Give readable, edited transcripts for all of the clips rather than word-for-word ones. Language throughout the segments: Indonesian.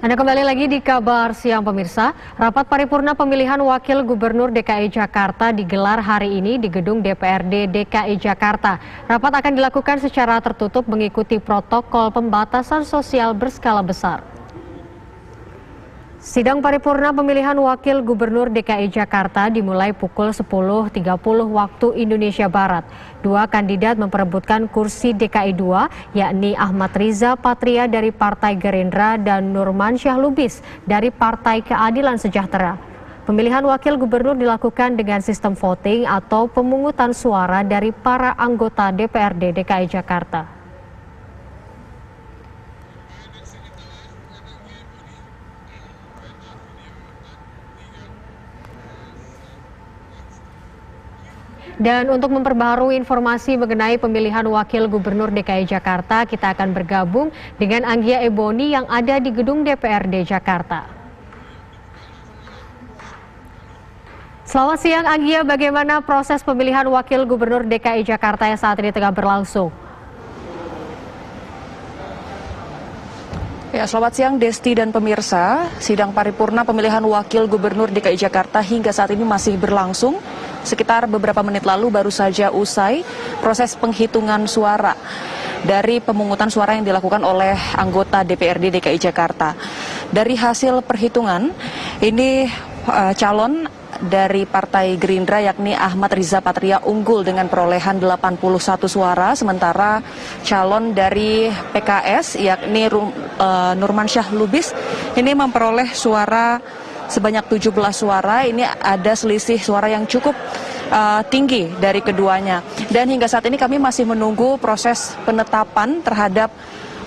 Anda kembali lagi di Kabar Siang pemirsa. Rapat paripurna pemilihan Wakil Gubernur DKI Jakarta digelar hari ini di gedung DPRD DKI Jakarta. Rapat akan dilakukan secara tertutup mengikuti protokol pembatasan sosial berskala besar. Sidang paripurna pemilihan Wakil Gubernur DKI Jakarta dimulai pukul 10.30 waktu Indonesia Barat. Dua kandidat memperebutkan kursi DKI 2, yakni Ahmad Riza Patria dari Partai Gerindra dan Nurmansyah Lubis dari Partai Keadilan Sejahtera. Pemilihan Wakil Gubernur dilakukan dengan sistem voting atau pemungutan suara dari para anggota DPRD DKI Jakarta. Dan untuk memperbaharui informasi mengenai pemilihan Wakil Gubernur DKI Jakarta, kita akan bergabung dengan Anggia Ebony yang ada di gedung DPRD Jakarta. Selamat siang Anggia, bagaimana proses pemilihan Wakil Gubernur DKI Jakarta yang saat ini tengah berlangsung? Ya, selamat siang Desti dan pemirsa. Sidang paripurna pemilihan Wakil Gubernur DKI Jakarta hingga saat ini masih berlangsung. Sekitar beberapa menit lalu baru saja usai proses penghitungan suara dari pemungutan suara yang dilakukan oleh anggota DPRD DKI Jakarta. Dari hasil perhitungan, ini calon dari Partai Gerindra yakni Ahmad Riza Patria unggul dengan perolehan 81 suara, sementara calon dari PKS yakni Nurmansyah Lubis ini memperoleh suara sebanyak 17 suara. Ini ada selisih suara yang cukup tinggi dari keduanya. Dan hingga saat ini kami masih menunggu proses penetapan terhadap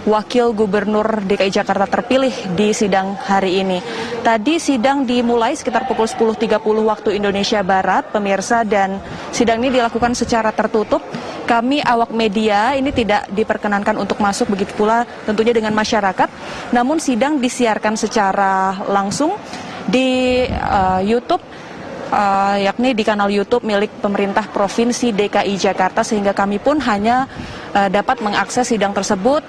Wakil Gubernur DKI Jakarta terpilih di sidang hari ini. Tadi sidang dimulai sekitar pukul 10.30 waktu Indonesia Barat, pemirsa, dan sidang ini dilakukan secara tertutup. Kami awak media ini tidak diperkenankan untuk masuk, begitu pula tentunya dengan masyarakat. Namun sidang disiarkan secara langsung di YouTube, yakni di kanal YouTube milik pemerintah Provinsi DKI Jakarta, sehingga kami pun hanya dapat mengakses sidang tersebut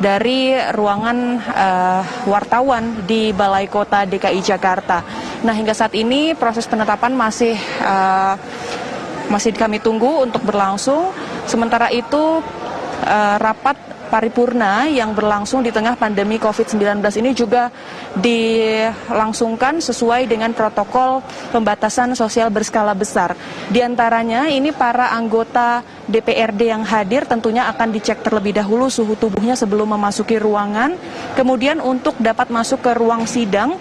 dari ruangan wartawan di Balai Kota DKI Jakarta. Nah, hingga saat ini proses penetapan masih kami tunggu untuk berlangsung. Sementara itu rapat paripurna yang berlangsung di tengah pandemi COVID-19 ini juga dilangsungkan sesuai dengan protokol pembatasan sosial berskala besar. Di antaranya ini para anggota DPRD yang hadir tentunya akan dicek terlebih dahulu suhu tubuhnya sebelum memasuki ruangan. Kemudian untuk dapat masuk ke ruang sidang,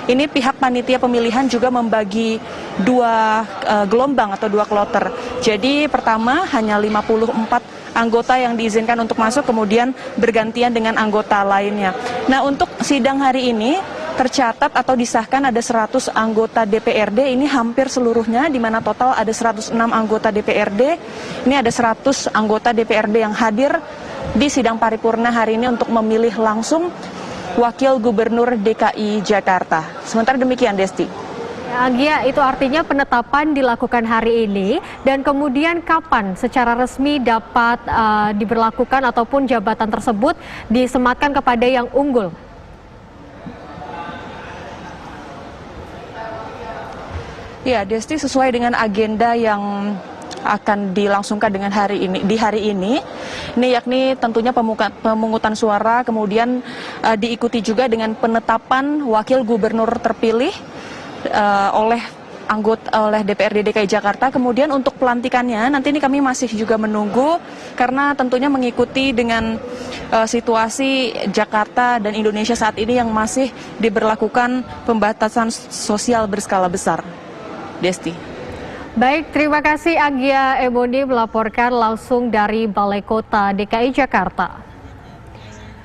ini pihak panitia pemilihan juga membagi dua gelombang atau dua kloter. Jadi pertama hanya 54 anggota yang diizinkan untuk masuk, kemudian bergantian dengan anggota lainnya. Nah, untuk sidang hari ini tercatat atau disahkan ada 100 anggota DPRD, ini hampir seluruhnya, di mana total ada 106 anggota DPRD. Ini ada 100 anggota DPRD yang hadir di sidang paripurna hari ini untuk memilih langsung Wakil Gubernur DKI Jakarta. Sementara demikian, Desti. Anggia, itu artinya penetapan dilakukan hari ini, dan kemudian kapan secara resmi dapat diberlakukan ataupun jabatan tersebut disematkan kepada yang unggul? Ya, Desti, sesuai dengan agenda yang akan dilangsungkan dengan di hari ini yakni tentunya pemungutan suara, kemudian diikuti juga dengan penetapan Wakil Gubernur terpilih oleh DPRD DKI Jakarta. Kemudian untuk pelantikannya nanti ini kami masih juga menunggu, karena tentunya mengikuti dengan situasi Jakarta dan Indonesia saat ini yang masih diberlakukan pembatasan sosial berskala besar. Desti. Baik, terima kasih Anggia Ebony melaporkan langsung dari Balai Kota DKI Jakarta.